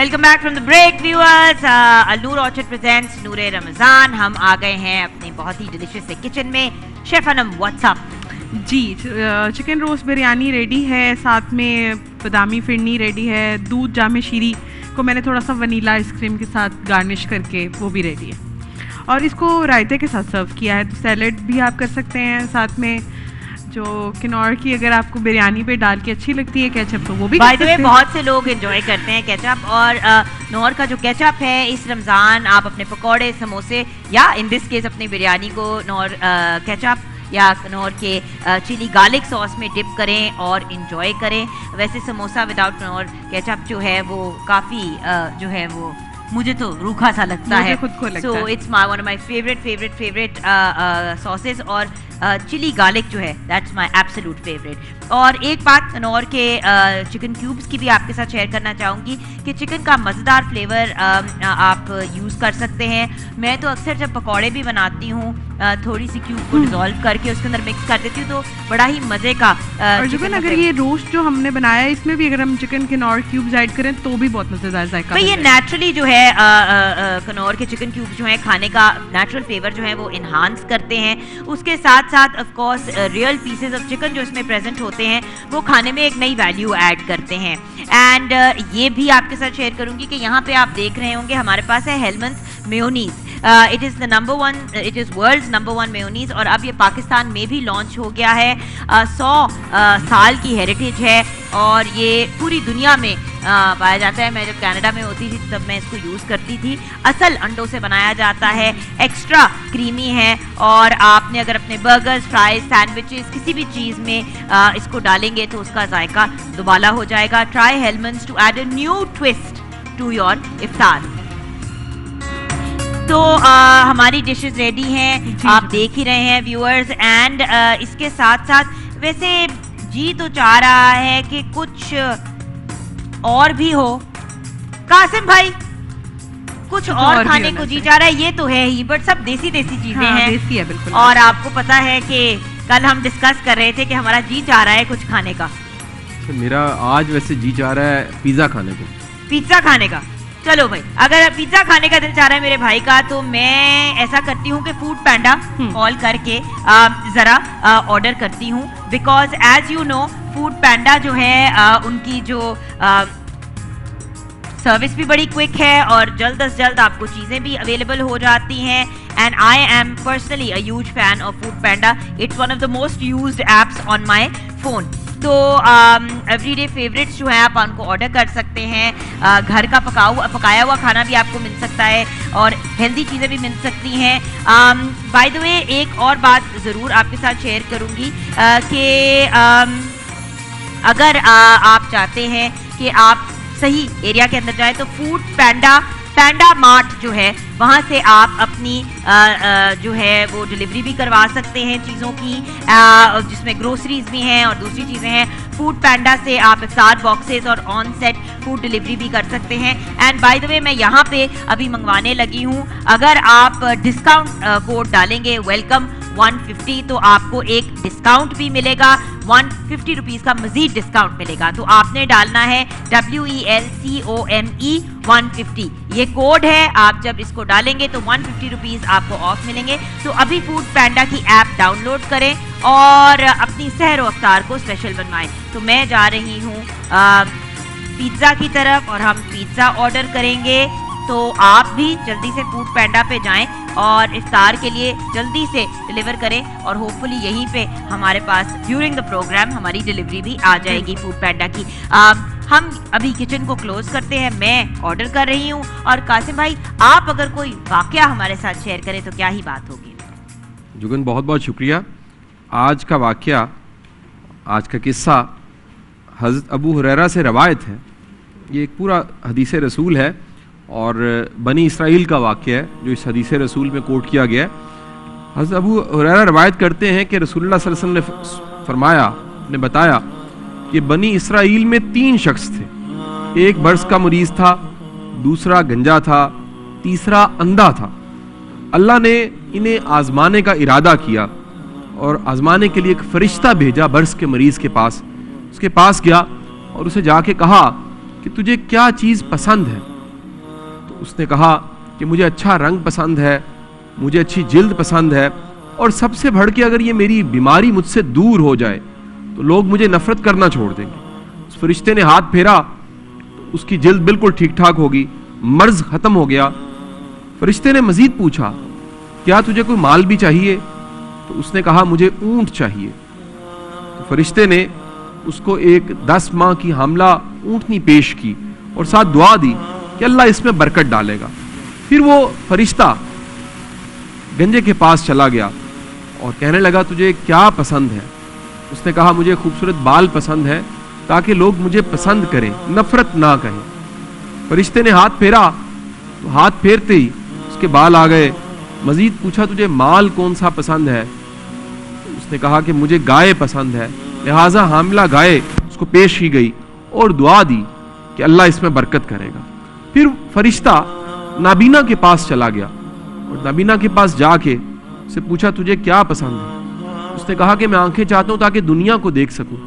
Welcome back from the break viewers. Alnoor orchard presents Noore Ramzan. हम आ गए हैं अपने बहुत ही डिलीशियस से किचन में। Chef Anam what's up? जी, चिकन रोस्ट बिरयानी रेडी है, साथ में बादामी फिरनी रेडी है, दूध जामे शीरी को मैंने थोड़ा सा वनीला आइसक्रीम के साथ गार्निश करके वो भी रेडी है, और इसको रायते के साथ सर्व किया है। तो सैलेड भी आप कर सकते हैं, साथ में जो किनौर की अगर आपको बिरयानी पे डाल के अच्छी लगती है केचप, तो वो भी बाय द वे बहुत से लोग एंजॉय करते हैं केचप। और नौर का जो केचप है इस रमज़ान आप अपने पकौड़े, समोसे या इन दिस केस अपनी बिरयानी को नौर केचप या नौर के चिली गार्लिक सॉस में डिप करें और इन्जॉय करें। वैसे समोसा विदाउट नौर केचप जो है वो काफ़ी जो है वो मुझे तो रूखा सा लगता है, खुद को लगता है। So it's one of my favourite sauces, और चिली गार्लिक जो है दैट्स माई एब्सोल्यूट फेवरेट। और एक बात नौर के चिकन क्यूब्स की भी आपके साथ शेयर करना चाहूँगी कि चिकन का मज़ेदार फ्लेवर आप यूज़ कर सकते हैं। मैं तो अक्सर जब पकौड़े भी बनाती हूँ थोड़ी सी क्यूब को डिज़ोल्व करके उसके अंदर मिक्स कर देती हूँ, तो बड़ा ही मज़े का और चिकन अगर ये रोस्ट जो हमने बनाया है इसमें भी अगर हम चिकन किनौर क्यूब्स ऐड करें तो भी बहुत मज़ेदार जायका। ये नेचुरली जो है किनौर के चिकन क्यूब्स जो है खाने का नेचुरल फ्लेवर जो है वो इन्हांस करते हैं। उसके साथ साथ of course real pieces of chicken जो इसमें प्रेजेंट होते हैं वो खाने में एक नई वैल्यू ऐड करते हैं। एंड ये भी आपके साथ शेयर करूंगी कि यहाँ पे आप देख रहे होंगे हमारे पास है Hellmann's mayonnaise. It is the number one, it is world's number one mayonnaise, और अब ये पाकिस्तान में भी लॉन्च हो गया है। 100 साल की हेरिटेज है और ये पूरी दुनिया में पाया जाता है। मैं जब कनाडा में होती थी तब मैं इसको यूज़ करती थी। असल अंडों से बनाया जाता है, एक्स्ट्रा क्रीमी है, और आपने अगर अपने बर्गर्स, फ्राइज, सैंडविचेस किसी भी चीज़ में इसको डालेंगे तो उसका जायका दुबाला हो जाएगा। Try Hellmann's to add a new twist to your iftar. तो हमारी डिशेस रेडी हैं, आप देख ही रहे हैं व्यूअर्स। एंड इसके साथ साथ वैसे जी तो चाह रहा है कि कुछ और भी हो। कासिम भाई कुछ और खाने को जी चाह रहा है, ये तो है ही, बट सब देसी चीजें हैं। देसी है बिल्कुल। और आपको पता है कि कल हम डिस्कस कर रहे थे कि हमारा जी चाह रहा है कुछ खाने का। मेरा आज वैसे जी चाह रहा है पिज्जा खाने को। पिज्जा खाने का? चलो भाई, अगर पिज्जा खाने का दिल चाह रहा है मेरे भाई का, तो मैं ऐसा करती हूँ कि फूड पैंडा कॉल करके जरा ऑर्डर करती हूँ, because as you know Foodpanda जो है उनकी जो सर्विस भी बड़ी क्विक है और जल्द से जल्द आपको चीज़ें भी अवेलेबल हो जाती हैं। And I am personally a huge fan of food panda. It's one of the most used apps on my phone. तो एवरीडे फेवरेट्स जो हैं आप उनको ऑर्डर कर सकते हैं। घर का पकाया हुआ खाना भी आपको मिल सकता है और हेल्दी चीज़ें भी मिल सकती हैं। बाय द वे एक और बात ज़रूर आपके साथ शेयर करूँगी कि अगर आप चाहते हैं कि आप सही एरिया के अंदर जाए तो फूड पैंडा मार्ट जो है वहाँ से आप अपनी जो है वो डिलीवरी भी करवा सकते हैं चीज़ों की, जिसमें ग्रोसरीज भी हैं और दूसरी चीज़ें हैं। फूड पैंडा से आप इफ्तार बॉक्सेस और ऑन सेट फूड डिलीवरी भी कर सकते हैं। एंड बाय द वे मैं यहाँ पे अभी मंगवाने लगी हूँ, अगर आप डिस्काउंट कोड डालेंगे वेलकम 150 तो आपको एक डिस्काउंट भी मिलेगा, 150 रुपीज़ का मजीद डिस्काउंट मिलेगा। तो आपने डालना है WELCOME 150, ये कोड है। आप जब इसको डालेंगे तो 150 रुपीज़ आपको ऑफ मिलेंगे। तो अभी फूड पैंडा की ऐप डाउनलोड करें और अपनी सहर व अफ्तार को स्पेशल बनवाएं। तो मैं जा रही हूँ पिज़्ज़ा की तरफ और हम पिज़्ज़ा ऑर्डर करेंगे। तो आप भी जल्दी से फूड पैंडा पे जाएं और इफ्तार के लिए जल्दी से डिलीवर करें, और होपफुली यहीं पे हमारे पास ड्यूरिंग द प्रोग्राम हमारी डिलीवरी भी आ जाएगी फूड पैंडा की। हम अभी किचन को क्लोज करते हैं, मैं ऑर्डर कर रही हूँ, और कासिम भाई आप अगर कोई वाकया हमारे साथ शेयर करें तो क्या ही बात होगी। जुगन बहुत बहुत शुक्रिया। आज का वाकया, आज का किस्सा हज़रत अबू हुरैरा से रवायत है। ये एक पूरा हदीस रसूल है और बनी इसराइल का वाक़या है जो इस हदीस रसूल में कोट किया गया है। हज़रत अबू हुरैरा रवायत करते हैं कि रसूलुल्लाह सल्लल्लाहु अलैहि वसल्लम ने फरमाया, ने बताया कि बनी इसराइल में 3 शख्स थे। एक बर्स का मरीज़ था, दूसरा गंजा था, तीसरा अंधा था। अल्लाह ने इन्हें आजमाने का इरादा किया और आजमाने के लिए एक फ़रिश्ता भेजा बर्स के मरीज़ के पास। उसके पास गया और उसे जाके कहा कि तुझे क्या चीज़ पसंद है। उसने कहा कि मुझे अच्छा रंग पसंद है, मुझे अच्छी जिल्द पसंद है, और सबसे बढ़ के अगर ये मेरी बीमारी मुझसे दूर हो जाए तो लोग मुझे नफरत करना छोड़ देंगे। उस फरिश्ते ने हाथ फेरा तो उसकी जिल्द बिल्कुल ठीक ठाक होगी, मर्ज खत्म हो गया। फरिश्ते ने मजीद पूछा, क्या तुझे कोई माल भी चाहिए? तो उसने कहा, मुझे ऊंट चाहिए। तो फरिश्ते ने उसको एक 10 माह की हामला ऊंटनी पेश की और साथ दुआ दी कि अल्लाह इसमें बरकत डालेगा। फिर वो फरिश्ता गंजे के पास चला गया और कहने लगा, तुझे क्या पसंद है? उसने कहा, मुझे खूबसूरत बाल पसंद है ताकि लोग मुझे पसंद करें, नफरत ना कहें। फरिश्ते ने हाथ फेरा तो हाथ फेरते ही उसके बाल आ गए। मजीद पूछा, तुझे माल कौन सा पसंद है? तो उसने कहा कि मुझे गाय पसंद है। लिहाजा हामिला गाय उसको पेश की गई और दुआ दी कि अल्लाह इसमें बरकत करेगा। फिर फरिश्ता नाबीना के पास चला गया और नाबीना के पास जाके उससे पूछा, तुझे क्या पसंद है? उसने कहा कि मैं आंखें चाहता हूं ताकि दुनिया को देख सकूं,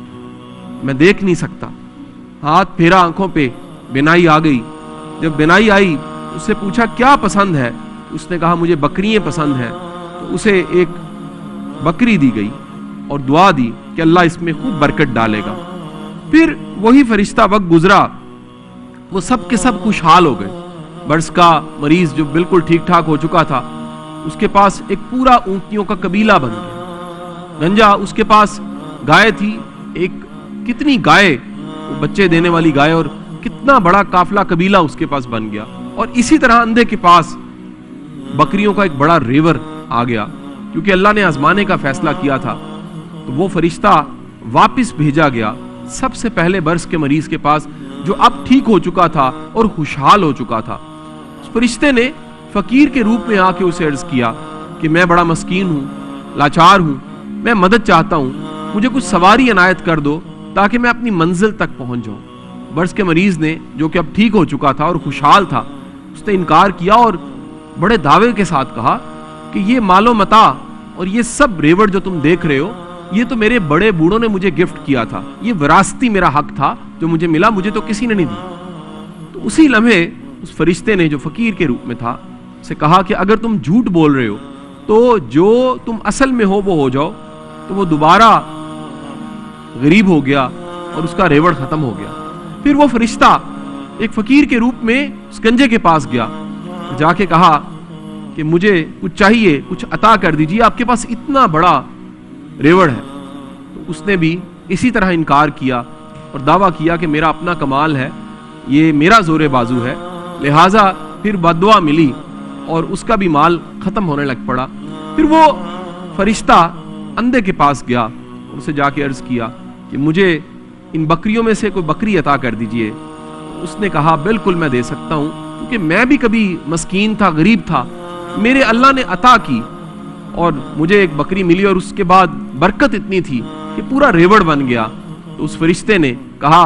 मैं देख नहीं सकता। हाथ फेरा आंखों पे, बिनाई आ गई। जब बिनाई आई उससे पूछा, क्या पसंद है? उसने कहा, मुझे बकरियां पसंद है। तो उसे एक बकरी दी गई और दुआ दी कि अल्लाह इसमें खूब बरकत डालेगा। फिर वही फरिश्ता वक्त गुजरा, वो सब के सब खुशहाल हो गए। बर्स का मरीज जो बिल्कुल ठीक ठाक हो चुका था, उसके पास एक पूरा ऊंटनियों का कबीला बन गया। गंजा, उसके पास गाय थी, एक कितनी गाय, वो बच्चे देने वाली गाय, और कितना बड़ा काफला कबीला उसके पास बन गया। और इसी तरह अंधे के पास बकरियों का एक बड़ा रेवर आ गया, क्योंकि अल्लाह ने आजमाने का फैसला किया था। तो वो फरिश्ता वापस भेजा गया सबसे पहले बर्स के मरीज के पास, जो अब ठीक हो चुका था और खुशहाल हो चुका था। उस फरिश्ते ने फकीर के रूप में आके उसे अर्ज किया कि मैं बड़ा मस्कीन हूं, लाचार हूं, मैं मदद चाहता हूं, मुझे कुछ सवारी अनायत कर दो ताकि मैं अपनी मंजिल तक पहुंच जाऊं। बर्स के मरीज ने, जो कि अब ठीक हो चुका था और खुशहाल था, उसने इनकार किया और बड़े दावे के साथ कहा कि ये मालो मता और ये सब रेवड़ जो तुम देख रहे हो, ये तो मेरे बड़े बूढ़ों ने मुझे गिफ्ट किया था, ये विरासती मेरा हक था जो मुझे मिला, मुझे तो किसी ने नहीं दी। तो उसी लम्हे उस फरिश्ते ने, जो फकीर के रूप में था, से कहा कि अगर तुम झूठ बोल रहे हो तो जो तुम असल में हो वो हो जाओ। तो वो दोबारा गरीब हो गया और उसका रेवड़ खत्म हो गया। फिर वो फरिश्ता एक फकीर के रूप में उस गंजे के पास गया, जाके कहा कि मुझे कुछ चाहिए, कुछ अता कर दीजिए, आपके पास इतना बड़ा रेवड़ है। तो उसने भी इसी तरह इनकार किया और दावा किया कि मेरा अपना कमाल है, ये मेरा जोरे बाजू है। लिहाजा फिर बददुआ मिली और उसका भी माल खत्म होने लग पड़ा। फिर वो फरिश्ता अंधे के पास गया, उसे जाके अर्ज किया कि मुझे इन बकरियों में से कोई बकरी अता कर दीजिए। उसने कहा, बिल्कुल मैं दे सकता हूं, क्योंकि मैं भी कभी मस्कीन था, गरीब था, मेरे अल्लाह ने अता की और मुझे एक बकरी मिली और उसके बाद बरकत इतनी थी कि पूरा रेवड़ बन गया। तो उस फरिश्ते ने कहा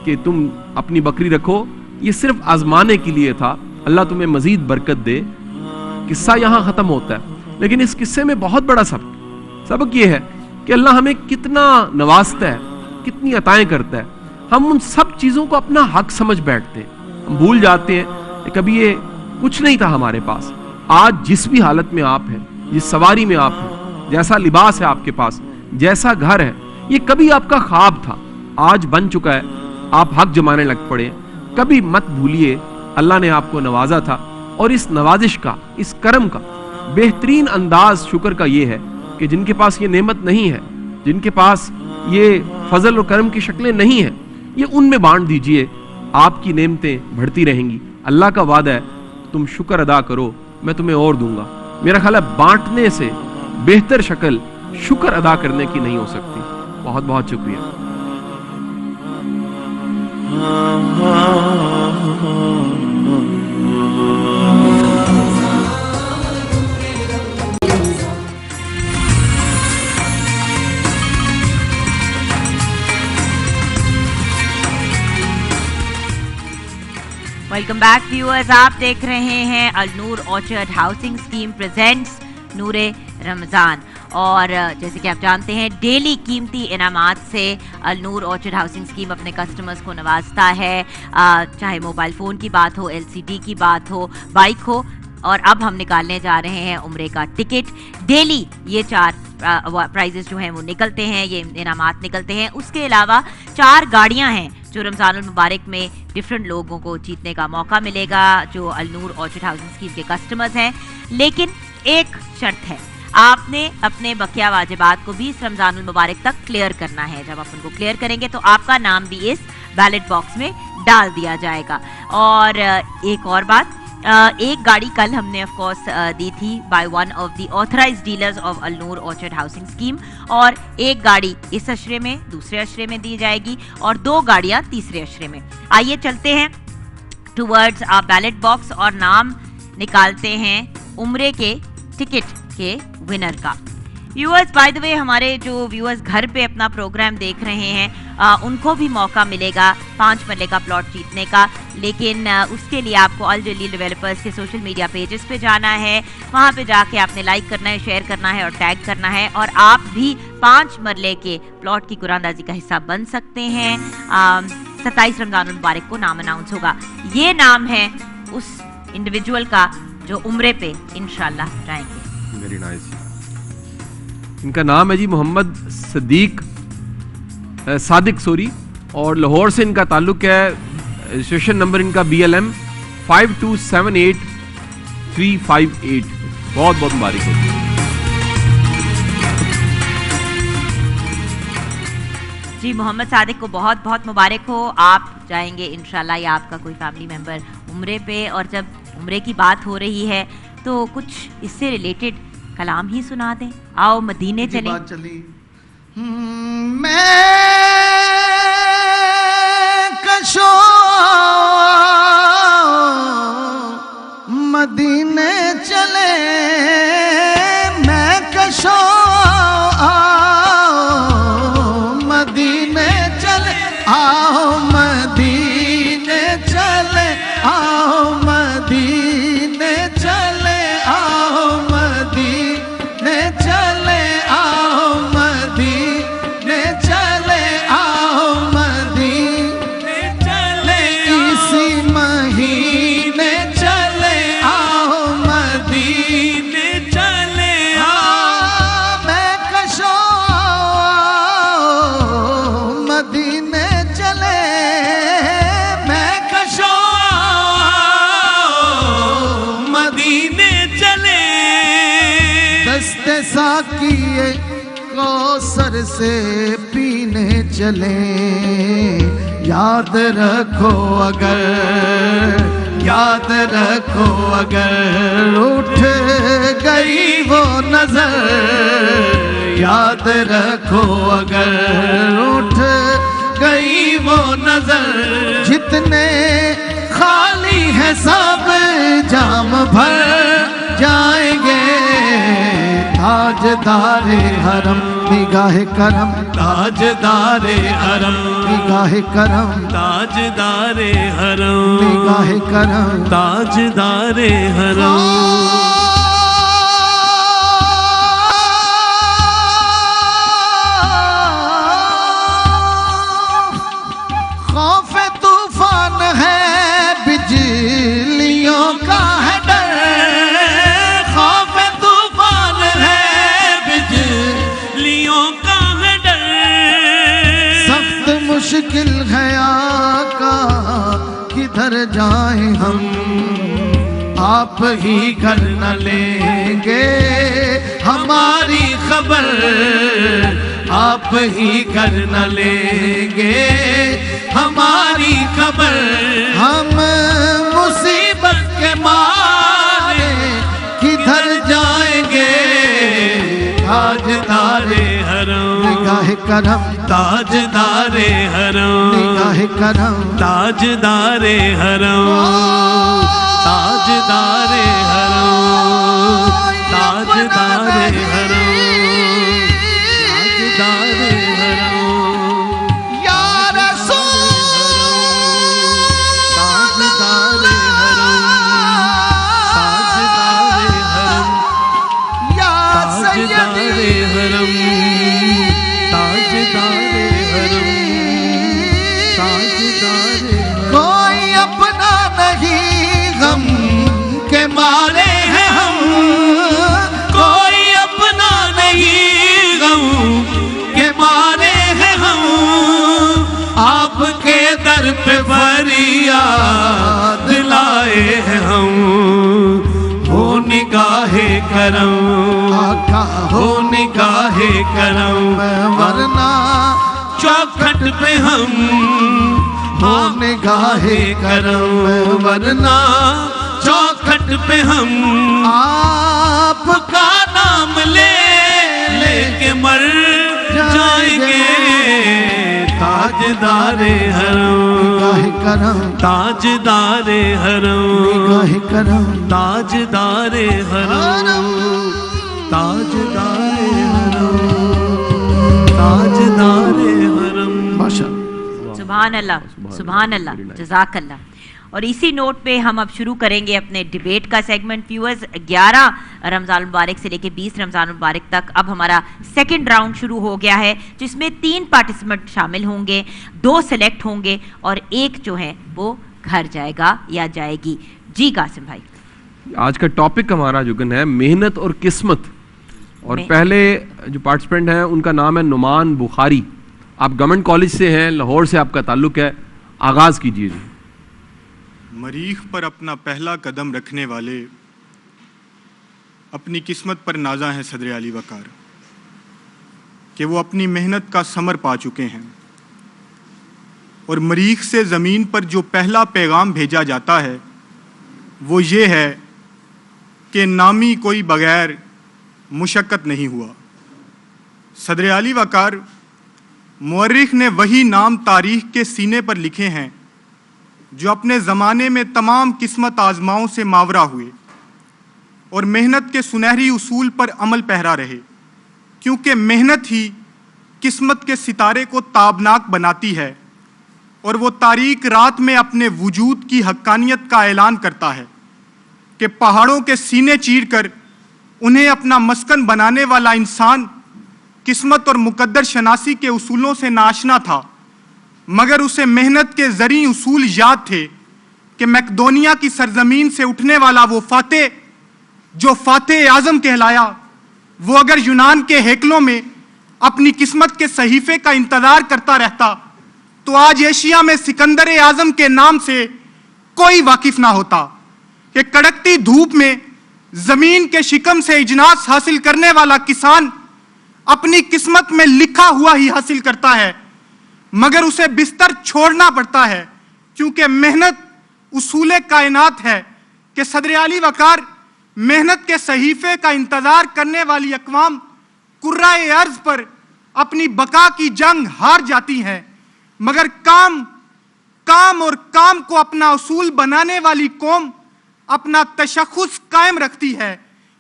कि तुम अपनी बकरी रखो, ये सिर्फ आजमाने के लिए था, अल्लाह तुम्हें मजीद बरकत दे। किस्सा यहां खत्म होता है, लेकिन इस किस्से में बहुत बड़ा सबक ये है कि अल्लाह हमें कितना नवाजता है, कितनी अताएं करता है। हम उन सब चीजों को अपना हक समझ बैठते हैं, हम भूल जाते हैं कि कभी ये कुछ नहीं था हमारे पास। आज जिस भी हालत में आप हैं, जिस सवारी में आप हैं, जैसा लिबास है आपके पास, जैसा घर है, ये कभी आपका ख्वाब था, आज बन चुका है, आप हक जमाने लग पड़े। कभी मत भूलिए अल्लाह ने आपको नवाजा था, और इस नवाजिश का, इस करम का बेहतरीन अंदाज शुक्र का ये है कि जिनके पास ये नेमत नहीं है, जिनके पास ये फजल और करम की शक्लें नहीं हैं, ये उनमें बांट दीजिए, आपकी नेमतें बढ़ती रहेंगी। अल्लाह का वादा है, तुम शुक्र अदा करो, मैं तुम्हें और दूंगा। मेरा ख्याल है बांटने से बेहतर शक्ल शुक्र अदा करने की नहीं हो सकती। बहुत बहुत शुक्रिया। वेलकम बैक व्यूअर्स, आप देख रहे हैं अल Noor orchard housing scheme presents Noore Ramzan. और जैसे कि आप जानते हैं डेली कीमती इनामात से अलनूर ऑर्चिड हाउसिंग स्कीम अपने कस्टमर्स को नवाजता है, चाहे मोबाइल फ़ोन की बात हो, LCD की बात हो, बाइक हो, और अब हम निकालने जा रहे हैं उम्रे का टिकट। डेली ये 4 प्राइजेस जो हैं वो निकलते हैं, ये इनामात निकलते हैं। उसके अलावा 4 गाड़ियां हैं जो रमज़ानुल मुबारक में डिफरेंट लोगों को जीतने का मौका मिलेगा जो अलनूर ऑर्चिड हाउसिंग स्कीम के कस्टमर्स हैं। लेकिन एक शर्त है, आपने अपने बकिया वाजिबात को भी इस रमज़ानुल मुबारक तक क्लियर करना है। जब आप उनको क्लियर करेंगे तो आपका नाम भी इस बैलेट बॉक्स में डाल दिया जाएगा। और एक और बात, एक गाड़ी कल हमने ऑफ कोर्स दी थी by one of the authorised dealers of Al Noor orchard housing scheme, और एक गाड़ी इस अशरे में, दूसरे अशरे में दी जाएगी, और 2 गाड़ियां तीसरे अशरे में। आइए चलते हैं टुवर्ड्स आ बैलेट बॉक्स और नाम निकालते हैं उम्रे के टिकट के विनर का। व्यूअर्स, बाय द वे, हमारे जो व्यूअर्स घर पे अपना प्रोग्राम देख रहे हैं उनको भी मौका मिलेगा 5 मरले का प्लॉट जीतने का। लेकिन उसके लिए आपको अल जलील डेवलपर्स के सोशल मीडिया पेजेस पे जाना है, वहाँ पे जाके आपने लाइक करना है, शेयर करना है और टैग करना है, और आप भी 5 मरले के प्लॉट की कुरानदाजी का हिस्सा बन सकते हैं। 27 रमज़ानुल मुबारक को नाम अनाउंस होगा। ये नाम है उस इंडिविजुअल का जो उम्रे पे इंशाल्लाह जाएंगे। Very nice. इनका नाम है जी मोहम्मद सादिक सोरी, और लाहौर से इनका ताल्लुक है। रजिस्ट्रेशन नंबर इनका BLM 5278358। बहुत बहुत मुबारक हो। जी, मोहम्मद सादिक को बहुत बहुत मुबारक हो। आप जाएंगे इंशाल्लाह, या आपका कोई फैमिली मेंबर उम्रे पे। और जब उम्रे की बात हो रही है तो कुछ इससे रिलेटेड कलाम ही सुना दें। आओ मदीने चलें। बात चली। मैं कशो मदीने चले, मैं कशो मदीने चले, आओ मदीने चले, आओ मदीने चले, आओ मदीने चले, आओ मदीने चले, आओ मदीने चले, इसी महीने चले, आओ मदीने चले, मैं कशो मदीने चले, मैं कशो मदीने चले, दस्ते साकिए कौसर से पीने चले, याद रखो अगर, याद रखो अगर उठ गई वो नजर, याद रखो अगर उठ गई वो नजर, जितने खाली है सब जाम भर जाएंगे, ताजदारे हरम निगाहे करम, ताजदारे हरम निगाहे करम, ताजदारे हरम निगाहे करम, ताजदारे हरम। खौफ तूफान है, बिजलियों का है डर, खौफ तूफान है, बिजलियों का है डर, सख्त मुश्किल है आका किधर जाएं हम, आप ही घर न लेंगे हमारी खबर, आप ही घर न लेंगे हमारी खबर, हम मुसीबत के मारे किधर जाएंगे, ताजदारे हरम निगाहे करम, ताजदारे हरम निगाहे करम, ताजदारे हरम, ताजदारे हरम, ताजदारे हरम, ताजदारे हरम, या रसूल ताजदारे हरम, ताजदारे हरम, या सय्यदी करम, आका हो निगाहे करम, वरना चौखट पे हम हो निगाहे करम, वरना चौखट पे हम आपका का नाम लेके मर जाएंगे। ताजदारे हरम, निगाहे करम, ताजदारे हरम, निगाहे करम, ताजदारे हरम, ताजदारे हरम, ताजदारे हरम। माशाअल्लाह। सुभान अल्लाह, सुभान अल्लाह, जज़ाक अल्लाह। और इसी नोट पे हम अब शुरू करेंगे अपने डिबेट का सेगमेंट। व्यूअर्स, 11 रमज़ान मुबारक से लेके 20 रमज़ान मुबारक तक अब हमारा सेकंड राउंड शुरू हो गया है, जिसमें 3 पार्टिसिपेंट शामिल होंगे, 2 सेलेक्ट होंगे और 1 जो है वो घर जाएगा या जाएगी। जी कासिम भाई, आज का टॉपिक हमारा जुगन है मेहनत और किस्मत। और पहले जो पार्टिसिपेंट हैं उनका नाम है नुमान बुखारी। आप गवर्नमेंट कॉलेज से हैं, लाहौर से आपका ताल्लुक है। आगाज़ कीजिए जी। मरीख पर अपना पहला कदम रखने वाले अपनी किस्मत पर नाजा हैं सदर अली वकार कि वो अपनी मेहनत का समर पा चुके हैं। और मरीख से ज़मीन पर जो पहला पैगाम भेजा जाता है वो ये है कि नामी कोई बगैर मुशक्क़त नहीं हुआ। सदर अली वकार मुअर्रिख ने वही नाम तारीख़ के सीने पर लिखे हैं जो अपने ज़माने में तमाम किस्मत आजमाओं से मावरा हुए और मेहनत के सुनहरी उसूल पर अमल पहरा रहे, क्योंकि मेहनत ही किस्मत के सितारे को ताबनाक बनाती है और वो तारीक रात में अपने वजूद की हक्कानियत का ऐलान करता है कि पहाड़ों के सीने चीरकर उन्हें अपना मस्कन बनाने वाला इंसान किस्मत और मुकद्दर शनासी के उसूलों से नाआशना था, मगर उसे मेहनत के ज़री उसूल याद थे कि मैकदोनिया की सरजमीन से उठने वाला वो फातेह जो फातेह आज़म कहलाया, वो अगर यूनान के हेकलों में अपनी किस्मत के सहीफे का इंतज़ार करता रहता तो आज एशिया में सिकंदर आज़म के नाम से कोई वाकिफ ना होता। कि कड़कती धूप में ज़मीन के शिकम से इजनास हासिल करने वाला किसान अपनी किस्मत में लिखा हुआ ही हासिल करता है, मगर उसे बिस्तर छोड़ना पड़ता है, क्योंकि मेहनत उसूल कायनात है कि सदर अली वकार मेहनत के सहीफे का इंतजार करने वाली अक़वाम कुर्राए अर्ज पर अपनी बका की जंग हार जाती हैं, मगर काम और काम को अपना उसूल बनाने वाली कौम अपना तशख़्ख़ुस कायम रखती है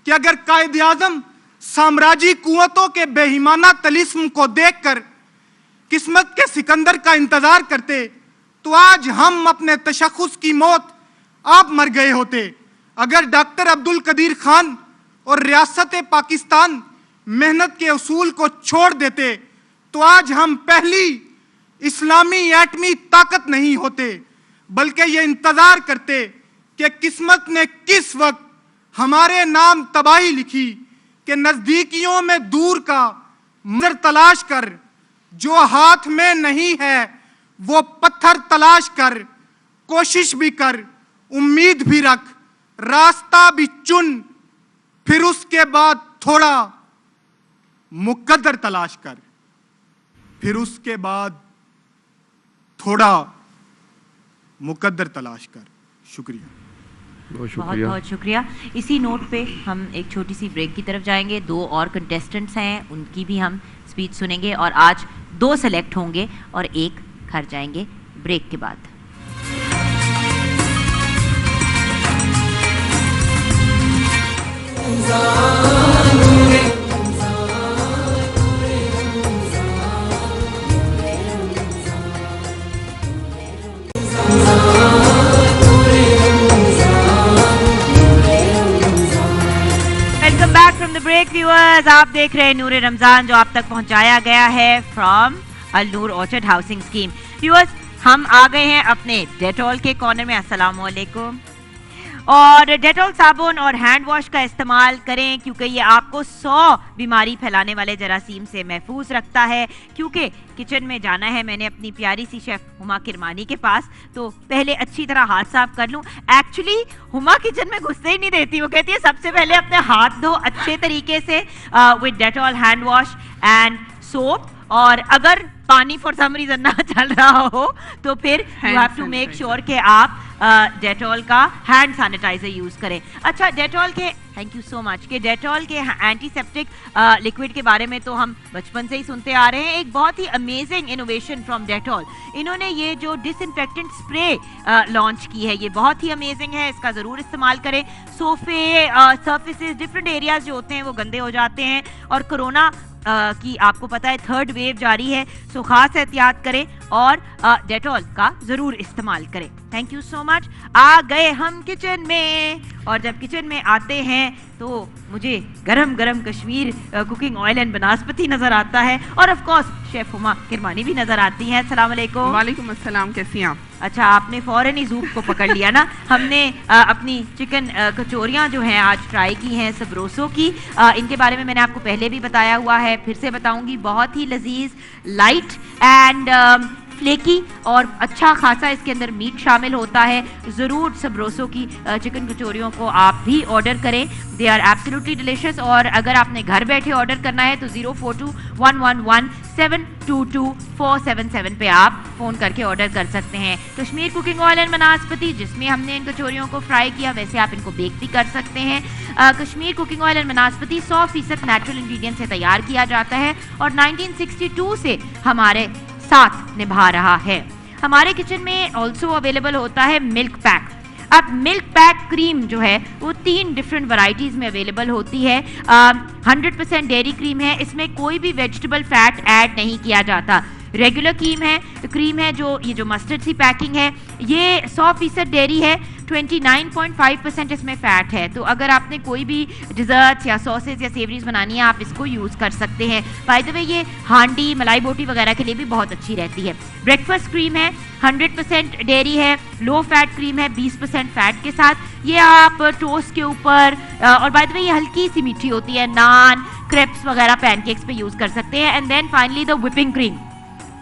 कि अगर कायद आज़म साम्राज्य कुव्वतों के बेईमाना तलिस्म को देखकर किस्मत के सिकंदर का इंतजार करते तो आज हम अपने तशख़्ख़ुस की मौत आप मर गए होते। अगर डॉक्टर अब्दुल कदीर खान और रियासत पाकिस्तान मेहनत के उसूल को छोड़ देते तो आज हम पहली इस्लामी एटमी ताकत नहीं होते, बल्कि ये इंतजार करते कि किस्मत ने किस वक्त हमारे नाम तबाही लिखी कि नजदीकियों में दूर का मंजर तलाश कर, जो हाथ में नहीं है वो पत्थर तलाश कर, कोशिश भी कर, उम्मीद भी रख, रास्ता भी चुन, फिर उसके बाद थोड़ा मुकद्दर तलाश कर, फिर उसके बाद थोड़ा मुकद्दर तलाश कर। शुक्रिया, बहुत बहुत बहुत शुक्रिया। इसी नोट पे हम एक छोटी सी ब्रेक की तरफ जाएंगे। 2 और कंटेस्टेंट्स हैं, उनकी भी हम स्पीच सुनेंगे और आज 2 सेलेक्ट होंगे और 1 घर जाएंगे ब्रेक के बाद। Welcome back from the break viewers. आप देख रहे हैं नूर रमजान, जो आप तक पहुंचाया गया है from Al Noor orchard housing scheme. Viewers, हम आ गए हैं अपने डेटॉल के कॉर्नर में। अस्सलाम वालेकुम। और डेटॉल साबुन और हैंड वॉश का इस्तेमाल करें क्योंकि ये आपको 100 बीमारी फैलाने वाले जरासीम से महफूज रखता है। क्योंकि किचन में जाना है मैंने अपनी प्यारी सी शेफ हुमा किरमानी के पास, तो पहले अच्छी तरह हाथ साफ कर लूं। एक्चुअली हुमा किचन में घुसने ही नहीं देती, वो कहती है सबसे पहले अपने हाथ धो अच्छे तरीके से with Dettol hand wash and soap, और अगर पानी फॉर सम रीजन ना चल रहा हो तो फिर you have to make sure कि आप डेटॉल का हैंड सैनिटाइजर यूज करें। अच्छा, डेटॉल के थैंक यू सो मच कि डेटॉल के एंटीसेप्टिक लिक्विड के बारे में तो हम बचपन से ही सुनते आ रहे हैं। एक बहुत ही अमेजिंग इनोवेशन फ्रॉम डेटॉल, इन्होंने ये जो डिसइंफेक्टेंट स्प्रे लॉन्च की है, ये बहुत ही अमेजिंग है, इसका ज़रूर इस्तेमाल करें। सोफे, सर्फेसेस, डिफरेंट एरियाज जो होते हैं वो गंदे हो जाते हैं, और कोरोना की आपको पता है 3rd वेव जारी है, सो खास एहतियात करें और डेटॉल का ज़रूर इस्तेमाल करें। Thank you so much. आ गए हम किचन में, और जब किचन में आते हैं तो मुझे गरम गरम कश्मीर कुकिंग ऑयल एंड बनास्पति नज़र आता है, और of course chef Huma Kirmani भी नज़र आती हैं। अस्सलाम वालेकुम। वालेकुम अस्सलाम, कैसी हैं आप? अच्छा, आपने फ़ौरन ही ज़ूप को पकड़ लिया ना। हमने अपनी चिकन कचौरियाँ जो हैं आज ट्राई की हैं सबरोसो की। इनके बारे में मैंने आपको पहले भी बताया हुआ है, फिर से बताऊंगी। बहुत ही लजीज, लाइट एंड फ्लेकी, और अच्छा खासा इसके अंदर मीट शामिल होता है। ज़रूर सबरोसो की चिकन कचौरियों को आप भी ऑर्डर करें, दे आर एब्सोल्युटली डिलिशियस। और अगर आपने घर बैठे ऑर्डर करना है तो 042111722477 पे आप फ़ोन करके ऑर्डर कर सकते हैं। कश्मीर कुकिंग ऑयल एंड बनास्पति, जिसमें हमने इन कचौरियों को फ्राई किया, वैसे आप इनको बेक भी कर सकते हैं। Kashmir cooking oil and Banaspati 100% natural ingredient से तैयार किया जाता है और 1962 से हमारे साथ निभा रहा है। हमारे किचन में ऑल्सो अवेलेबल होता है मिल्क पैक। अब मिल्क पैक क्रीम जो है वो 3 डिफरेंट वैरायटीज़ में अवेलेबल होती है। 100% डेयरी क्रीम है, इसमें कोई भी वेजिटेबल फैट ऐड नहीं किया जाता। रेगुलर क्रीम है जो ये जो मस्टर्ड सी पैकिंग है, ये 100% डेयरी है, 29.5% इसमें फ़ैट है। तो अगर आपने कोई भी डिज़र्ट्स या सॉसेज या सेवरीज बनानी है, आप इसको यूज़ कर सकते हैं। बाय द वे ये हांडी, मलाई बोटी वगैरह के लिए भी बहुत अच्छी रहती है। ब्रेकफास्ट क्रीम है, 100% डेयरी है, लो फैट क्रीम है 20% फैट के साथ। ये आप टोस्ट के ऊपर, और बाय द वे ये हल्की सी मीठी होती है, नान, क्रेप्स वगैरह, पैनकेक्स पे यूज़ कर सकते हैं। And then finally the whipping cream,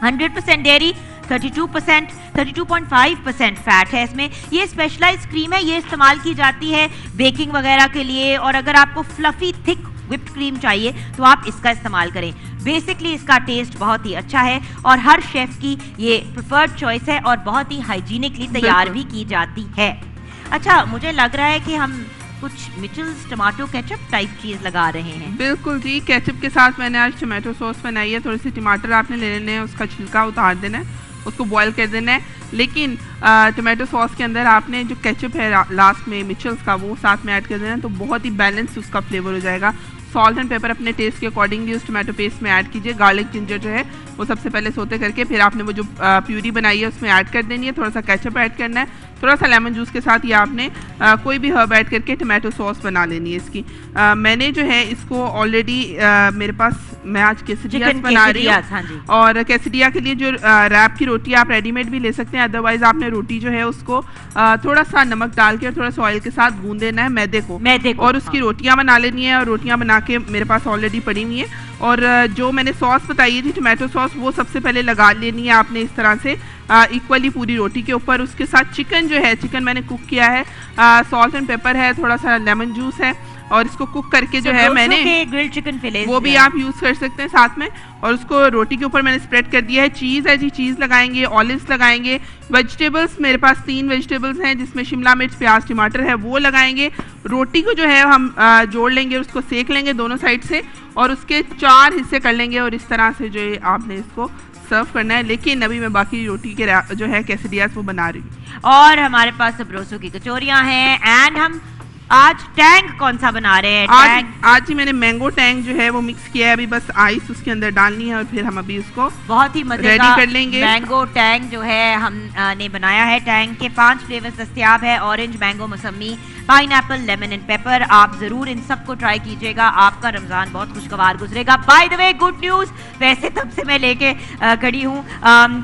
100% dairy, 32.5% fat है इसमें। ये स्पेशलाइज्ड क्रीम है, ये इस्तेमाल की जाती है बेकिंग वगैरह के लिए, और अगर आपको फ्लफी थिक व्हिप्ड क्रीम चाहिए तो आप इसका इस्तेमाल करें। बेसिकली इसका टेस्ट बहुत ही अच्छा है और हर शेफ की ये प्रेफर्ड चॉइस है और बहुत ही हाइजीनिकली तैयार भी की जाती है। अच्छा, मुझे लग रहा है कि हम कुछ मिचेल्स टमाटो केचप टाइप चीज़ लगा रहे हैं। बिल्कुल जी, केचप के साथ मैंने आज टमाटो सॉस बनाई है। थोड़ी सी टमाटर आपने ले लेने हैं, उसका छिलका उतार देना है, उसको बॉईल कर देना है। लेकिन टमाटो सॉस के अंदर आपने जो केचप है लास्ट में मिचेल्स का, वो साथ में ऐड कर देना है, तो बहुत ही बैलेंस उसका फ्लेवर हो जाएगा। सॉल्ट एंड पेपर अपने टेस्ट के अकॉर्डिंगली उस टमाटो पेस्ट में ऐड कीजिए। गार्लिक जिंजर जो है वो सबसे पहले सोते करके फिर आपने वो जो प्यूरी बनाई है उसमें ऐड कर देनी है। थोड़ा सा केचप ऐड करना है, थोड़ा सा लेमन जूस के साथ, ये आपने कोई भी हर्ब ऐड करके टमाटो सॉस बना लेनी है इसकी। मैंने जो है इसको ऑलरेडी मेरे पास, मैं आज केसडियास बना रही हूँ। हाँ जी। और केसडिया के लिए जो रैप की रोटी आप रेडीमेड भी ले सकते हैं, अदरवाइज आपने रोटी जो है उसको थोड़ा सा नमक डाल के और थोड़ा सा ऑयल के साथ गूंद देना है मैदे को, और उसकी रोटियां बना लेनी है। और रोटियां बना के मेरे पास ऑलरेडी पड़ी हुई है। और जो मैंने सॉस बताई थी टमाटो सॉस, वो सबसे पहले लगा लेनी है आपने इस तरह से इक्वली पूरी रोटी के ऊपर। उसके साथ चिकन जो है, चिकन मैंने कुक किया है, सॉल्ट एंड पेपर है, थोड़ा सा लेमन जूस है, और इसको कुक करके जो है मैंने ग्रिल्ड चिकन फिलेट वो भी आप यूज़ कर सकते हैं साथ में। और उसको रोटी के ऊपर मैंने स्प्रेड कर दिया है। चीज़ है जी, चीज़ लगाएंगे, ऑलिव्स लगाएंगे, वेजिटेबल्स मेरे पास 3 वेजिटेबल्स हैं जिसमें शिमला मिर्च, प्याज, टमाटर है, वो लगाएंगे। रोटी को जो है हम जोड़ लेंगे, उसको सेक लेंगे दोनों साइड से, और उसके 4 हिस्से कर लेंगे, और इस तरह से जो है आपने इसको सर्व करना है। लेकिन अभी मैं बाकी रोटी के जो है केसडियास वो बना रही हूँ। और हमारे पास सबरोसो की कचौरियाँ हैं, एंड हम आज टैंग कौन सा बना रहे हैं? टैंग आज ही मैंने मैंगो टैंग जो है वो मिक्स किया है, अभी बस आइस उसके अंदर डालनी है और फिर हम अभी उसको बहुत ही मजे रेडी का कर लेंगे। मैंगो टैंग जो है हमने बनाया है। टैंग के 5 फ्लेवर्स दस्तयाब है, ऑरेंज, मैंगो, मौसमी, पाइनएप्पल, लेमन एंड पेपर। आप जरूर इन सबको ट्राई कीजिएगा, आपका रमजान बहुत खुशगवार गुजरेगा। By the way good news, वैसे तब से मैं लेके खड़ी हूँ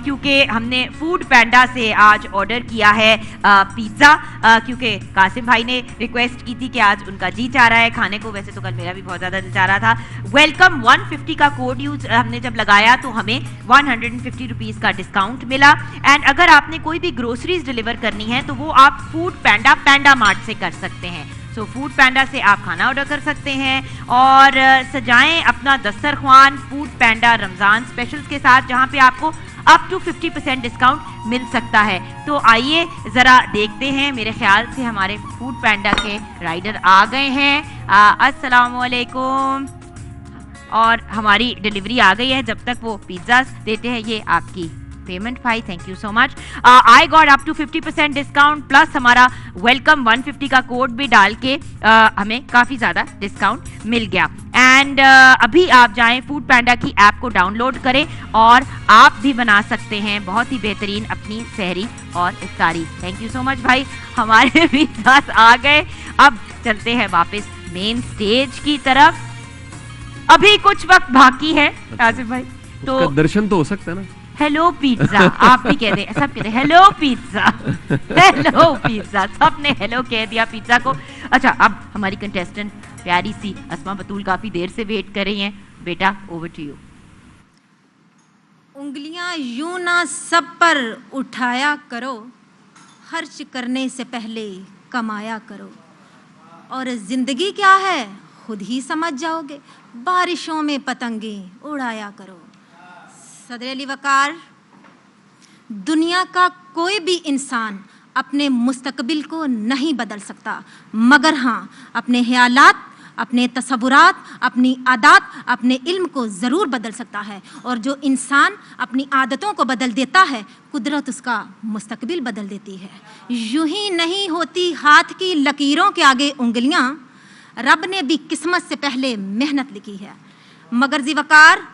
क्योंकि हमने फूड पैंडा से आज ऑर्डर किया है पिज्ज़ा, क्योंकि कासिम भाई ने रिक्वेस्ट की थी कि आज उनका जी चाह रहा है खाने को। वैसे तो कल मेरा भी बहुत ज़्यादा दिल चाह रहा था। वेलकम 150 का कोड यूज हमने जब लगाया तो हमें 150 रुपीज़ का डिस्काउंट मिला। एंड अगर आपने कोई भी ग्रोसरीज डिलीवर करनी है तो वो आप फूड पैंडा पैंडा मार्ट से कर सकते हैं। सो फूड पैंडा से आप खाना ऑर्डर कर सकते हैं और सजाएं अपना दस्तरख्वान फूड पैंडा रमज़ान स्पेशल्स के साथ, जहां पे आपको अप टू 50% डिस्काउंट मिल सकता है। तो आइए ज़रा देखते हैं। मेरे ख्याल से हमारे फूड पैंडा के राइडर आ गए हैं। अस्सलाम वालेकुम। और हमारी डिलीवरी आ गई है। जब तक वो पिज़्ज़ा देते हैं, ये आपकी पेमेंट भाई, thank you so much. I got up to 50% discount plus हमारा वेलकम 150 का कोड भी डाल के हमें काफ़ी ज़्यादा डिस्काउंट मिल गया। एंड अभी आप जाएं फूड पैंडा की ऐप को डाउनलोड करें और आप भी बना सकते हैं बहुत ही बेहतरीन अपनी सहरी और इफ्तारी। थैंक यू सो मच भाई, हमारे पिज़्ज़ा आ गए। अब चलते हैं वापस मेन स्टेज की तरफ। अभी कुछ वक्त बाकी है आसिफ भाई, तो दर्शन तो हो सकता है ना। हेलो पिज्जा आप भी कह दें, सब कह रहे हेलो पिज्जा, हेलो पिज्जा, सबने हेलो कह दिया पिज्जा को। अच्छा, अब हमारी कंटेस्टेंट प्यारी सी अस्मा बतूल काफी देर से वेट कर रही हैं। बेटा ओवर टू यू। उंगलियां यूं ना सब पर उठाया करो, खर्च करने से पहले कमाया करो, और जिंदगी क्या है खुद ही समझ जाओगे, बारिशों में पतंगे उड़ाया करो। सदर अली वकार, दुनिया का कोई भी इंसान अपने मुस्तकबिल को नहीं बदल सकता, मगर हाँ अपने ख्यालात, अपने तसव्वुरात, अपनी आदत, अपने इल्म को ज़रूर बदल सकता है। और जो इंसान अपनी आदतों को बदल देता है, कुदरत उसका मुस्तकबिल बदल देती है। यूं ही नहीं होती हाथ की लकीरों के आगे उंगलियां, रब ने भी किस्मत से पहले मेहनत लिखी है। मगर ज़िवकार,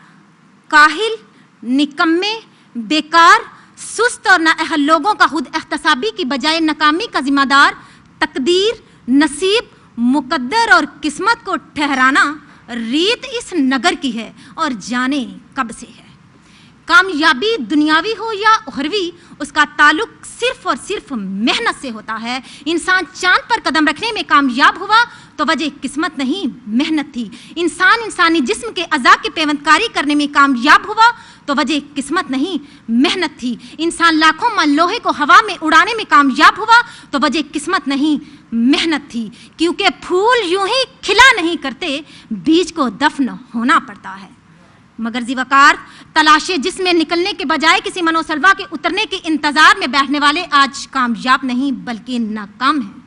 काहिल, निकम्मे, बेकार, सुस्त और नाअहल लोगों का खुद एहतसाबी की बजाय नाकामी का जिम्मेदार तकदीर, नसीब, मुकद्दर और किस्मत को ठहराना रीत इस नगर की है और जाने कब से है। कामयाबी दुनियावी हो या उखरवी, उसका ताल्लुक सिर्फ और सिर्फ मेहनत से होता है। इंसान चांद पर कदम रखने में कामयाब हुआ तो वजह किस्मत नहीं, मेहनत थी। इंसान इंसानी जिस्म के अज़ा की पेवंदकारी करने में कामयाब हुआ तो वजह किस्मत नहीं, मेहनत थी। इंसान लाखों मन लोहे को हवा में उड़ाने में कामयाब हुआ तो वजह किस्मत नहीं, मेहनत थी। क्योंकि फूल यूं ही खिला नहीं करते, बीज को दफन होना पड़ता है। मगर ज़िवकार, तलाशे जिसमें निकलने के बजाय किसी मनोसलवा के उतरने के इंतजार में बैठने वाले आज कामयाब नहीं बल्कि नाकाम हैं।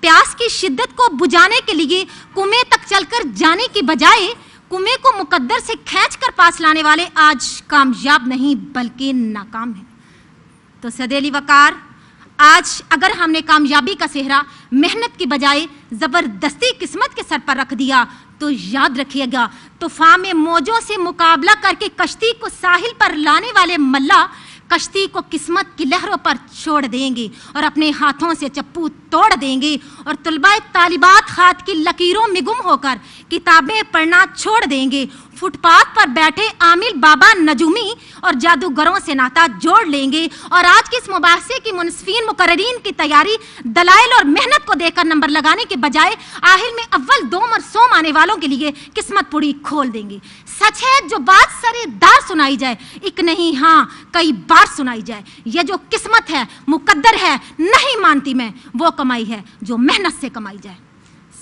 प्यास की शिद्दत को बुझाने के लिए कुएं तक चलकर जाने की बजाय कुएं को मुकद्दर से खींचकर पास लाने वाले आज कामयाब नहीं बल्कि नाकाम हैं। तो सदर अली वकार, आज अगर हमने कामयाबी का सेहरा मेहनत की बजाय ज़बरदस्ती किस्मत के सर पर रख दिया तो याद रखिएगा, तूफान में मौजों से मुकाबला करके कश्ती को साहिल पर लाने वाले मल्ला कश्ती को किस्मत की लहरों पर छोड़ देंगे और अपने हाथों से चप्पू तोड़ देंगे। और तलबाए तालिबात हाथ की लकीरों में गुम होकर किताबें पढ़ना छोड़ देंगे। फुटपाथ पर बैठे आमिल बाबा नजूमी और जादूगरों से नाता जोड़ लेंगे। और आज के इस मुबाहसे की मुनसिफीन मुकर्रीन की तैयारी दलाइल और मेहनत को देकर नंबर लगाने के बजाय आखिर में अव्वल दोम और सोम आने वालों के लिए किस्मत पुड़ी खोल देंगे। सच है जो बात सरेदार सुनाई जाए, एक नहीं हाँ कई बार सुनाई जाए, ये जो किस्मत है मुकद्दर है नहीं मानती मैं, वो कमाई है जो मेहनत से कमाई जाए।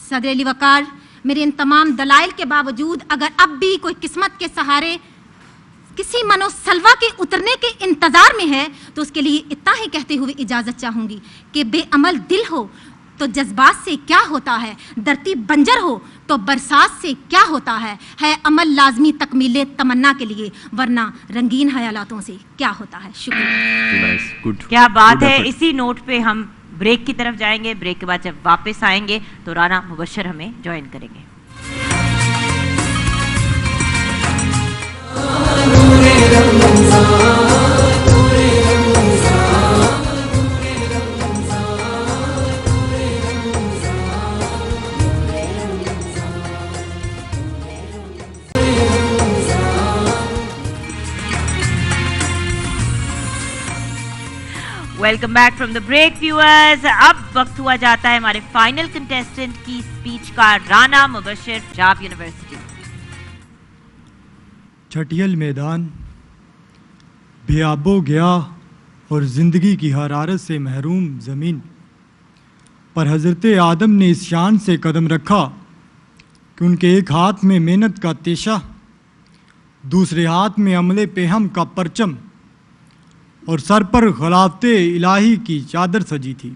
सदर अली वकार, मेरे इन तमाम दलाइल के बावजूद अगर अब भी कोई किस्मत के सहारे किसी मनोसलवा के उतरने के इंतजार में है तो उसके लिए इतना ही कहते हुए इजाजत चाहूंगी कि बेअमल दिल हो तो जज्बात से क्या होता है, धरती बंजर हो तो बरसात से क्या होता है अमल लाजमी तकमीले तमन्ना के लिए, वरना रंगीन ख्यालातों से क्या होता है। शुक्रिया। क्या बात है। इसी नोट पे हम ब्रेक की तरफ जाएंगे। ब्रेक के बाद जब वापस आएंगे तो राना मुबश्शिर हमें ज्वाइन करेंगे। Welcome back from the break viewers. अब वक्त हुआ जाता है हमारे फाइनल कंटेस्टेंट की स्पीच का। राना मुबश्शिर, पंजाब यूनिवर्सिटी। छटियल मैदान बेआबो गया और ज़िंदगी की हरारत से महरूम ज़मीन पर हज़रत आदम ने इस शान से कदम रखा कि उनके एक हाथ में मेहनत का तेशा, दूसरे हाथ में अमले पेहम का परचम और सर पर खिलाफते इलाही की चादर सजी थी।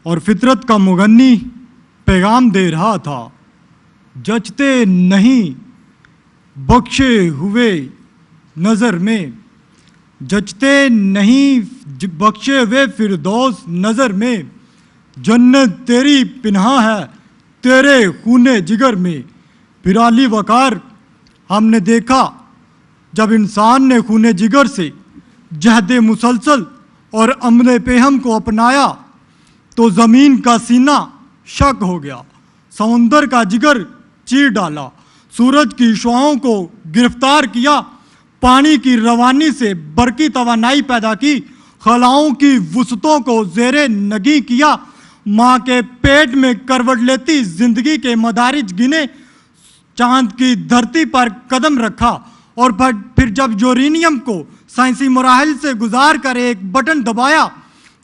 और फितरत का मुगन्नी पैगाम दे रहा था, जचते नहीं बख्शे हुए नज़र में, जचते नहीं बख्शे हुए फिरदौस नज़र में, जन्नत तेरी पिन्हा है तेरे खूने जिगर में। फिराली वकार हमने देखा जब इंसान ने खूने जिगर से जहद मुसलसल और अमले पेहम को अपनाया तो ज़मीन का सीना शक हो गया, समुंदर का जिगर चीर डाला, सूरज की शुआओं को गिरफ्तार किया, पानी की रवानी से बरकी तवानाई पैदा की, खलाओं की वुसतों को ज़ेरे नगी किया, माँ के पेट में करवट लेती जिंदगी के मदारिज गिने, चांद की धरती पर कदम रखा और फिर जब यूरेनियम को साइंसी मराहल से गुजार कर एक बटन दबाया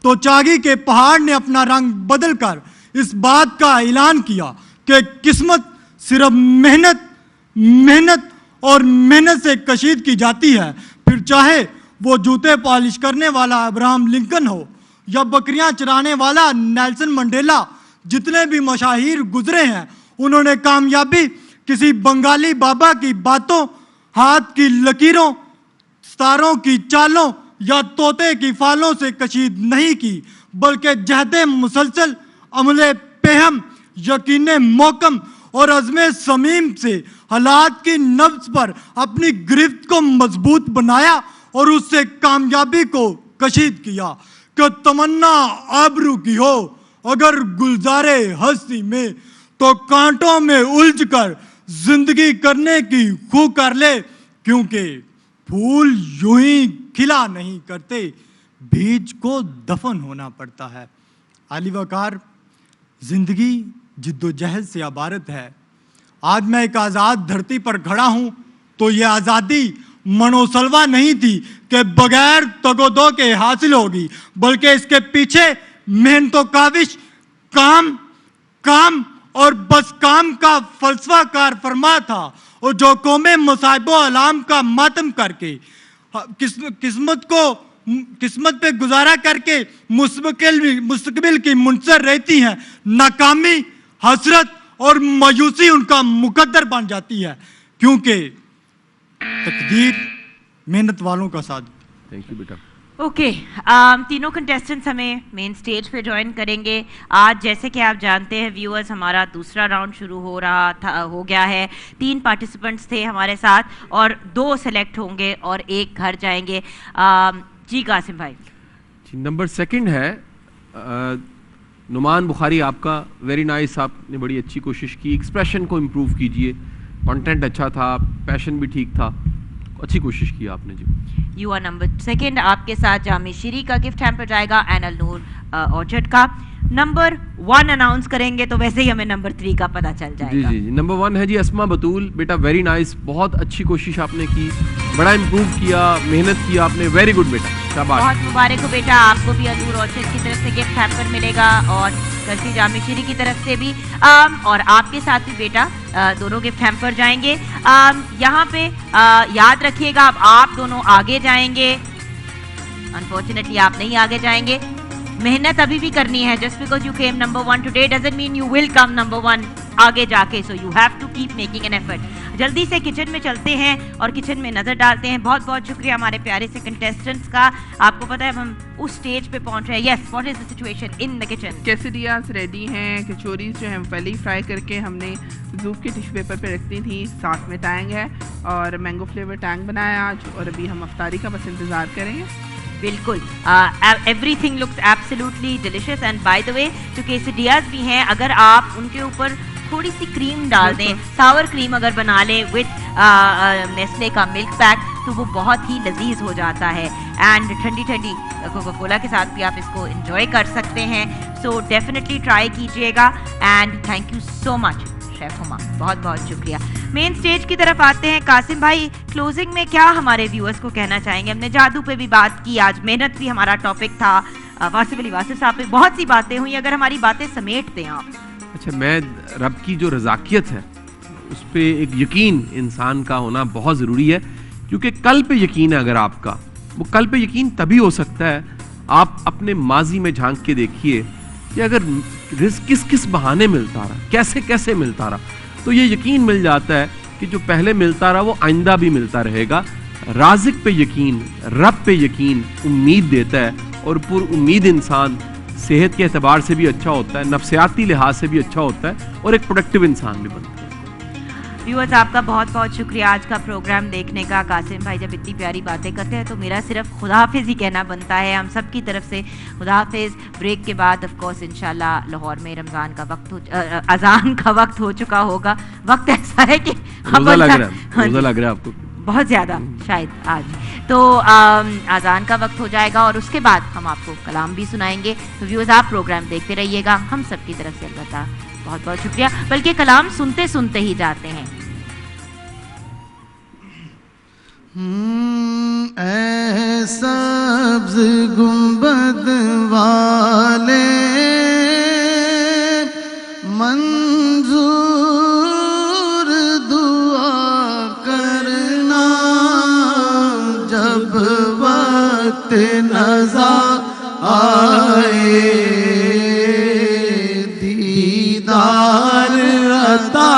तो चागी के पहाड़ ने अपना रंग बदल कर इस बात का ऐलान किया कि किस्मत सिर्फ मेहनत मेहनत और मेहनत से कशीद की जाती है। फिर चाहे वो जूते पॉलिश करने वाला अब्राहम लिंकन हो या बकरियां चराने वाला नेल्सन मंडेला, जितने भी मशाहिर गुजरे हैं उन्होंने कामयाबी किसी बंगाली बाबा की बातों, हाथ की लकीरों, सितारों की चालों या तोते की फालों से कशीद नहीं की, बल्कि जहदे मुसलसल, अमले पेहम, यकीने मोकम और अज़्मे समीम से हालात की नब्ज़ पर अपनी गिरफ्त को मजबूत बनाया और उससे कामयाबी को कशीद किया कि तमन्ना आबरू की हो अगर गुलजारे हस्ती में तो कांटों में उलझ कर जिंदगी करने की खू कर ले, क्योंकि फूल यूं ही खिला नहीं करते, बीज को दफन होना पड़ता है। अली वकार, जिंदगी जिद्दोजहद से इबारत है। आज मैं एक आज़ाद धरती पर खड़ा हूं तो ये आज़ादी मनोसलवा नहीं थी कि बगैर तगोदो के हासिल होगी, बल्कि इसके पीछे मेहनतो काविश, काम काम और बस काम का फलसफा कार फरमा था और जो कौमे मुसाइबो अलाम का मातम करके किस्मत पे गुजारा करके मुस्तकबिल की मुंसर रहती हैं, नाकामी, हसरत और मायूसी उनका मुकद्दर बन जाती है, क्योंकि तकदीर मेहनत वालों का साथ। थैंक यू बेटा। ओके, तीनों कंटेस्टेंट्स हमें मेन स्टेज पे ज्वाइन करेंगे। आज जैसे कि आप जानते हैं व्यूअर्स, हमारा दूसरा राउंड शुरू हो गया है। 3 पार्टिसिपेंट्स थे हमारे साथ और 2 सेलेक्ट होंगे और 1 घर जाएंगे। जी कासिम भाई। जी, नंबर 2 है नुमान बुखारी, आपका वेरी नाइस, आपने बड़ी अच्छी कोशिश की, एक्सप्रेशन को इम्प्रूव कीजिए, कंटेंट अच्छा था, पैशन भी ठीक था, अच्छी कोशिश की आपने जी। यू आर नंबर 2, आपके साथ जामे शीरी का गिफ्ट हैम्पर जाएगा, एनल नूर ऑर्चर्ड का। नंबर 1 अनाउंस करेंगे तो वैसे ही हमें नंबर 3 का पता चल जाएगा। जी जी, नंबर 1 है जी अस्मा बतूल, बेटा वेरी नाइस, बहुत अच्छी कोशिश आपने की, बड़ा इम्प्रूव किया, मेहनत किया आपने, वेरी गुड बेटा, शाबाश। बहुत मुबारक हो बेटा, आपको भी नूर ऑर्चर्ड की तरफ से गिफ्ट हैम्पर मिलेगा और करसी जामे शीरी की तरफ से भी, और आपके साथ भी बेटा दोनों गिफ्ट हैम्पर जाएंगे। यहाँ पे याद रखिएगा, अब आप दोनों आगे जाएंगे, अनफॉर्चुनेटली आप नहीं आगे जाएंगे। मेहनत अभी भी करनी है. Just because you came number 1 today doesn't mean you will come number 1 आगे जाके. So you have to keep making an effort. जल्दी से किचन में चलते हैं और किचन में नजर डालते हैं. बहुत बहुत शुक्रिया हमारे प्यारे से कंटेस्टेंट्स का. आपको पता है हम उस स्टेज पे पहुंच रहे हैं. Yes, what is the situation in the kitchen? केसरियाज रेडी हैं. कचौरीज जो है पहले ही फ्राई करके हमने जूफ के टिश्यू पेपर पे रखती थी. साथ में टैंग है और मैंगो फ्लेवर टैंग बनाया आज. और अभी हम अफ्तारी का बस इंतज़ार करेंगे. बिल्कुल. Everything looks absolutely delicious. And by the way जो quesadillas भी हैं, अगर आप उनके ऊपर थोड़ी सी क्रीम डाल दें, सावर क्रीम अगर बना लें विद नेस्ले का मिल्क पैक, तो वो बहुत ही लजीज हो जाता है. एंड ठंडी ठंडी कोका कोला के साथ भी आप इसको एंजॉय कर सकते हैं. सो डेफिनेटली ट्राई कीजिएगा. And thank you so much chef Huma, बहुत बहुत शुक्रिया. मेन स्टेज की तरफ आते हैं. कासिम भाई, क्लोजिंग में क्या हमारे व्यूअर्स को कहना चाहेंगे? हमने जादू पे भी बात की, आज मेहनत भी हमारा टॉपिक था, वासिफ अली वासिफ साहब पे बहुत सी बातें हुई. अगर हमारी बातें समेटते हैं आप. अच्छा, मैं रब की जो रज़ाकियत है उस पर एक यकीन इंसान का होना बहुत ज़रूरी है. क्योंकि कल पे यकीन है अगर आपका, वो कल पे यकीन तभी हो सकता है आप अपने माजी में झांक के देखिए कि अगर रिस्क किस किस बहाने मिलता रहा, कैसे कैसे मिलता रहा, तो ये यकीन मिल जाता है कि जो पहले मिलता रहा वो आइंदा भी मिलता रहेगा. राज़िक पे यकीन, रब पे यकीन उम्मीद देता है. और पुर उम्मीद इंसान सेहत के एतबार से भी अच्छा होता है, नफ्सियाती लिहाज से भी अच्छा होता है और एक प्रोडक्टिव इंसान भी बनता है. व्यूअर्स, आपका बहुत बहुत शुक्रिया आज का प्रोग्राम देखने का. कासिम भाई जब इतनी प्यारी बातें करते हैं तो मेरा सिर्फ खुदा हाफिज़ ही कहना बनता है. हम सब की तरफ से खुदा हाफिज़. ब्रेक के बाद ऑफ कोर्स इंशाल्लाह लाहौर में रमज़ान का वक्त अजान का वक्त हो चुका होगा. वक्त ऐसा है कि रोज़ा लग रहा है आपको बहुत ज़्यादा शायद आज. तो अजान का वक्त हो जाएगा और उसके बाद हम आपको कलाम भी सुनाएंगे. तो व्यूअर्स, आप प्रोग्राम देखते रहिएगा. हम सब की तरफ से अलबत्ता बहुत बहुत शुक्रिया. बल्कि कलाम सुनते सुनते ही जाते हैं. ऐ सब्ज़ गुंबद वाले मंजूर दुआ करना, जब वक्त नज़ा आए दीदार अता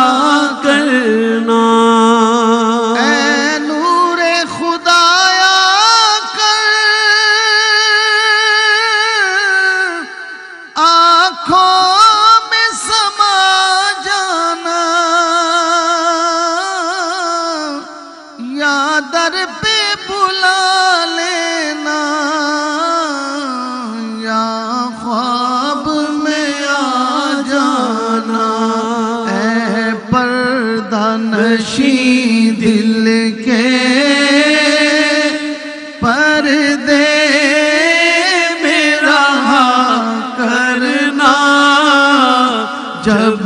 करना. नशी दिल के पर्दे में रहा करना, जब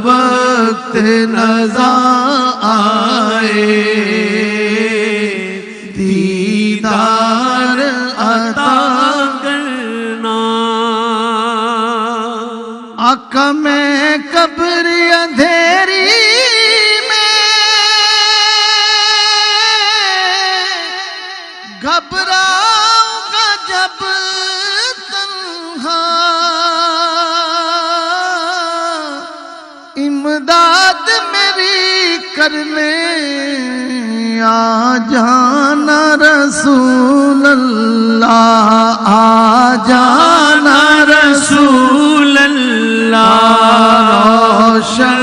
वक्त नज़ा आए दीदार अता करना. आका में कब्र अंधेरी घबराऊंगा जब तन्हा, इमदाद मेरी करने आ जाना रसूल अल्लाह, आ जाना रसूल अल्लाह. रोशन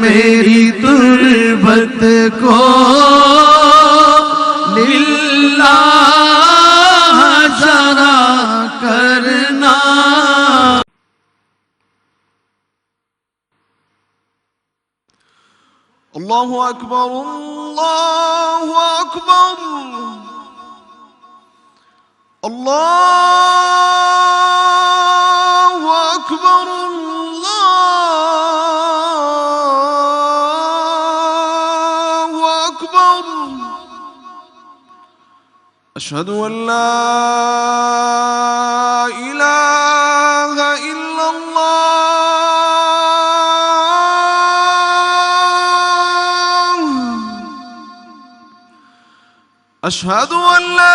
मेरी तुर्बत को जरा करना. अल्लाहु अकबर, अल्लाहु अकबर, अल्लाहु अकबर, अल्लाहु अकबर. अशहदु अल्ला इलाहा इल्लल्लाह, अशहदु अल्ला